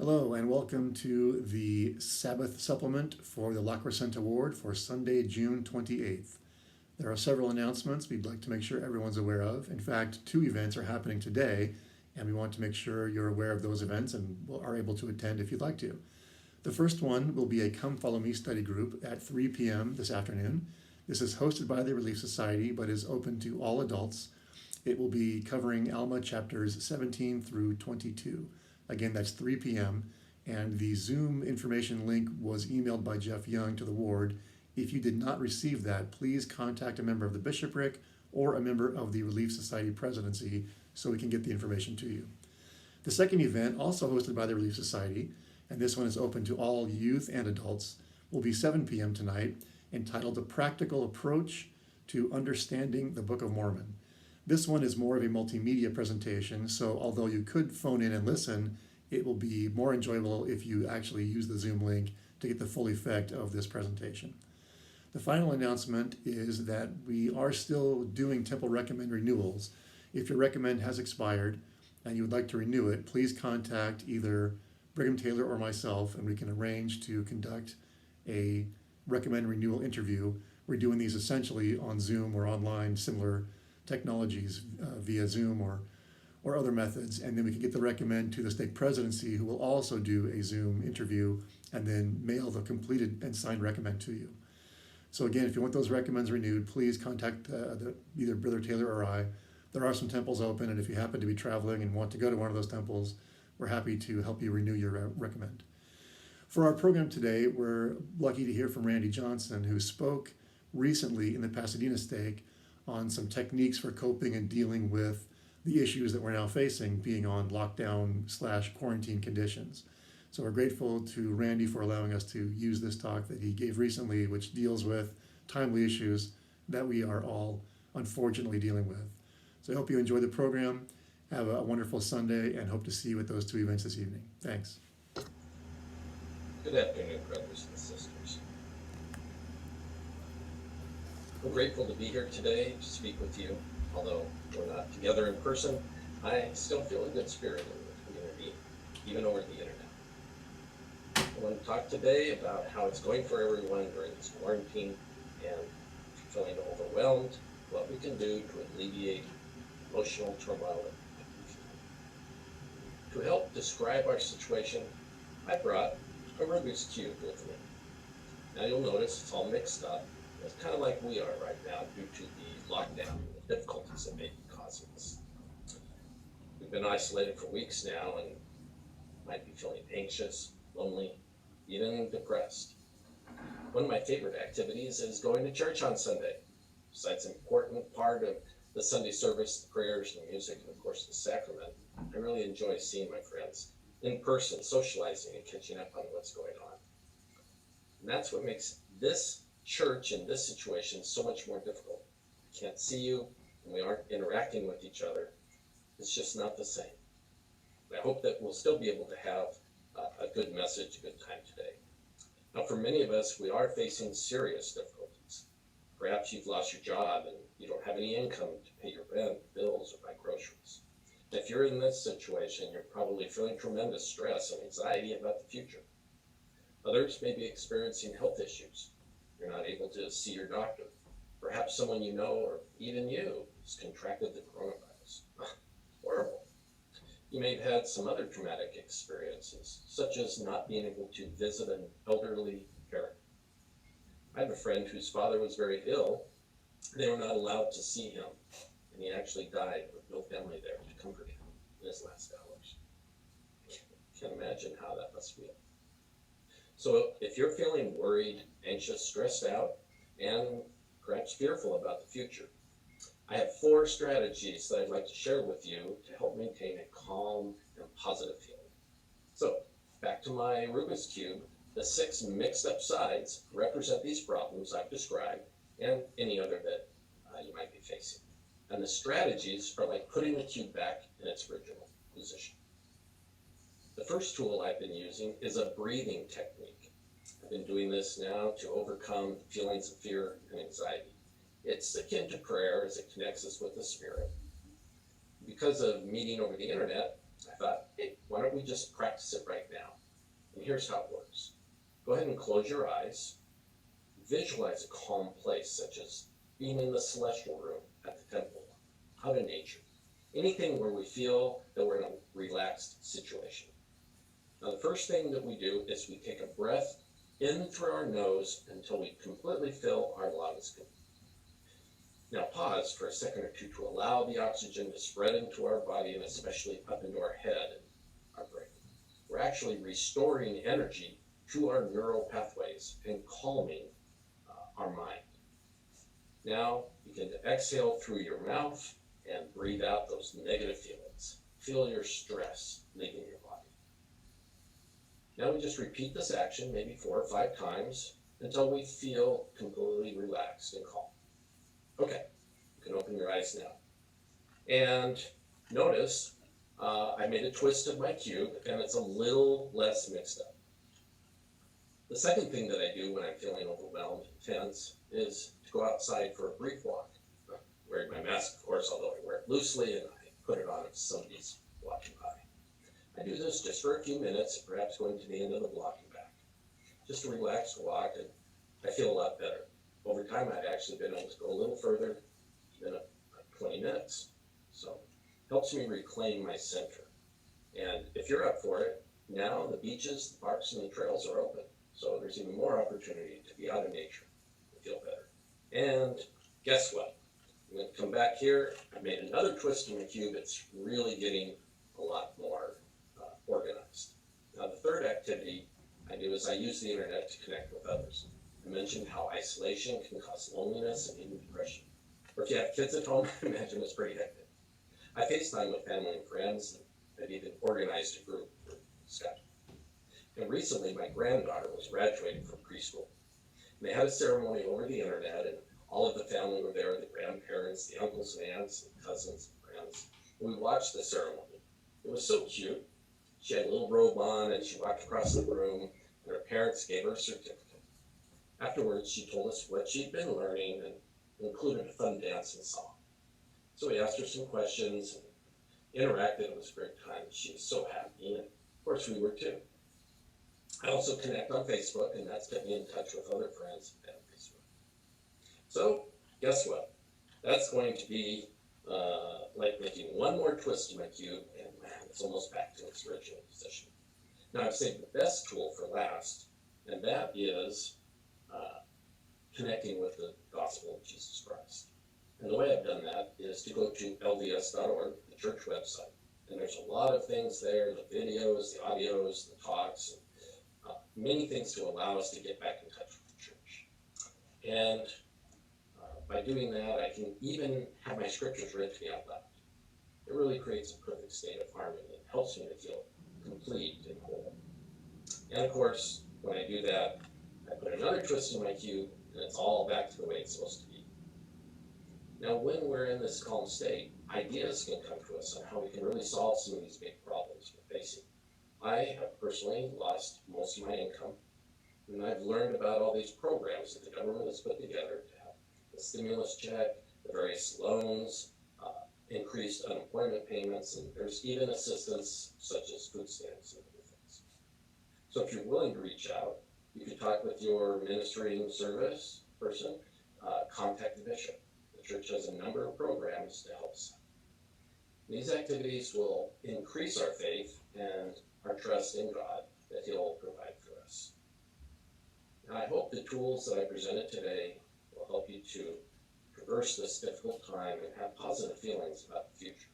Hello and welcome to the Sabbath supplement for the La Crescent Award for Sunday, June 28th. There are several announcements we'd like to make sure everyone's aware of. In fact, two events are happening today, and we want to make sure you're aware of those events and are able to attend if you'd like to. The first one will be a Come Follow Me study group at 3 p.m. this afternoon. This is hosted by the Relief Society, but is open to all adults. It will be covering Alma chapters 17 through 22. Again, that's 3 p.m. And the Zoom information link was emailed by Jeff Young to the ward. If you did not receive that, please contact a member of the Bishopric or a member of the Relief Society presidency so we can get the information to you. The second event, also hosted by the Relief Society, and this one is open to all youth and adults, will be 7 p.m. tonight, entitled A Practical Approach to Understanding the Book of Mormon. This one is more of a multimedia presentation, so although you could phone in and listen, it will be more enjoyable if you actually use the Zoom link to get the full effect of this presentation. The final announcement is that we are still doing Temple Recommend renewals. If your recommend has expired and you would like to renew it, please contact either Brigham Taylor or myself, and we can arrange to conduct a recommend renewal interview. We're doing these essentially on Zoom or online, similar technologies via Zoom or other methods, and then we can get the recommend to the stake presidency, who will also do a Zoom interview and then mail the completed and signed recommend to you. So again, if you want those recommends renewed, please contact either Brother Taylor or I. There are some temples open, and if you happen to be traveling and want to go to one of those temples, we're happy to help you renew your recommend. For our program today, we're lucky to hear from Randy Johnson, who spoke recently in the Pasadena stake on some techniques for coping and dealing with the issues that we're now facing, being on lockdown/quarantine conditions. So we're grateful to Randy for allowing us to use this talk that he gave recently, which deals with timely issues that we are all unfortunately dealing with. So I hope you enjoy the program. Have a wonderful Sunday, and hope to see you at those two events this evening. Thanks. Good afternoon, brothers and sisters. I'm grateful to be here today to speak with you. Although we're not together in person, I still feel a good spirit in the community, even over the internet. I want to talk today about how it's going for everyone during this quarantine, and if you're feeling overwhelmed, what we can do to alleviate emotional turmoil. To help describe our situation, I brought a Rubik's Cube with me. Now you'll notice it's all mixed up. It's kind of like we are right now due to the lockdown and the difficulties it may be causing us. We've been isolated for weeks now and might be feeling anxious, lonely, even depressed. One of my favorite activities is going to church on Sunday. Besides an important part of the Sunday service, the prayers, the music, and of course the sacrament, I really enjoy seeing my friends in person, socializing and catching up on what's going on. And that's what makes this church in this situation so much more difficult. We can't see you, and we aren't interacting with each other. It's just not the same. And I hope that we'll still be able to have a good message, a good time today. Now, for many of us, we are facing serious difficulties. Perhaps you've lost your job and you don't have any income to pay your rent, bills, or buy groceries. If you're in this situation, you're probably feeling tremendous stress and anxiety about the future. Others may be experiencing health issues. You're not able to see your doctor. Perhaps someone you know, or even you, has contracted the coronavirus. Horrible. You may have had some other traumatic experiences, such as not being able to visit an elderly parent. I have a friend whose father was very ill. They were not allowed to see him, and he actually died with no family there to comfort him in his last hours. I can't imagine how that must feel. So if you're feeling worried, anxious, stressed out, and perhaps fearful about the future, I have 4 strategies that I'd like to share with you to help maintain a calm and positive feeling. So back to my Rubik's Cube, the 6 mixed up sides represent these problems I've described and any other that you might be facing. And the strategies are like putting the cube back in its original position. The first tool I've been using is a breathing technique. I've been doing this now to overcome feelings of fear and anxiety. It's akin to prayer as it connects us with the Spirit. Because of meeting over the internet, I thought, hey, why don't don't we just practice it right now? And here's how it works. Go ahead and close your eyes. Visualize a calm place, such as being in the celestial room at the temple, out in nature. Anything where we feel that we're in a relaxed situation. Now, the first thing that we do is we take a breath in through our nose until we completely fill our lungs. Now pause for a second or two to allow the oxygen to spread into our body and especially up into our head and our brain. We're actually restoring energy to our neural pathways and calming our mind. Now begin to exhale through your mouth and breathe out those negative feelings. Feel your stress leaving your body. Now we just repeat this action maybe 4 or 5 times until we feel completely relaxed and calm. Okay, you can open your eyes now. And notice I made a twist of my cube and it's a little less mixed up. The second thing that I do when I'm feeling overwhelmed and tense is to go outside for a brief walk. I'm wearing my mask, of course, although I wear it loosely and I put it on if somebody's walking by. I do this just for a few minutes, perhaps going to the end of the block and back. Just a relaxed walk, and I feel a lot better. Over time, I've actually been able to go a little further, even up 20 minutes. So it helps me reclaim my center. And if you're up for it, now the beaches, the parks, and the trails are open. So there's even more opportunity to be out in nature and feel better. And guess what? I'm going to come back here. I made another twist in the cube. It's really getting a lot more organized. Now the third activity I do is I use the internet to connect with others. I mentioned how isolation can cause loneliness and even depression. Or if you have kids at home, I imagine it's pretty hectic. I FaceTime with family and friends, and I've even organized a group for Skype. And recently, my granddaughter was graduating from preschool. And they had a ceremony over the internet, and all of the family were there, the grandparents, the uncles and aunts, and cousins and friends. And we watched the ceremony. It was so cute. She had a little robe on, and she walked across the room, and her parents gave her a certificate. Afterwards, she told us what she'd been learning and included a fun dance and song. So we asked her some questions and interacted. It was a great time. She was so happy, and of course we were too. I also connect on Facebook, and that's kept me in touch with other friends on Facebook. So guess what? That's going to be like making one more twist to my cube, and man, it's almost back to its original position. Now I've saved the best tool for last, and that is connecting with the gospel of Jesus Christ. And the way I've done that is to go to lds.org, the church website. And there's a lot of things there, the videos, the audios, the talks, and many things to allow us to get back in touch with the church. And by doing that, I can even have my scriptures read to me out loud. It really creates a perfect state of harmony and helps me to feel complete and whole. And of course, when I do that, I put another twist in my cube, and it's all back to the way it's supposed to be. Now, when we're in this calm state, ideas can come to us on how we can really solve some of these big problems we're facing. I have personally lost most of my income, and I've learned about all these programs that the government has put together to have the stimulus check, the various loans, increased unemployment payments, and there's even assistance such as food stamps and other things. So if you're willing to reach out, you can talk with your ministering service person, contact the bishop. The church has a number of programs to help us. These activities will increase our faith and our trust in God that He'll provide for us. And I hope the tools that I presented today will help you to traverse this difficult time and have positive feelings about the future.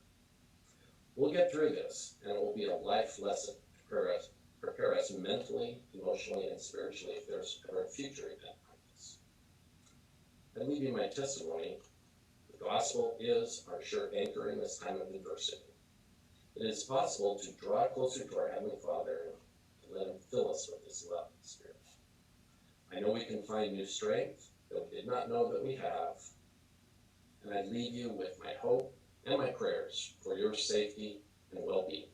We'll get through this, and it will be a life lesson to prepare us mentally, emotionally, and spiritually if there's ever a future event like this. I leave you my testimony. The gospel is our sure anchor in this time of adversity. It is possible to draw closer to our Heavenly Father and to let Him fill us with His love and Spirit. I know we can find new strength that we did not know that we have, and I leave you with my hope and my prayers for your safety and well-being.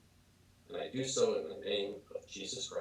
And I do so in the name of Jesus Christ.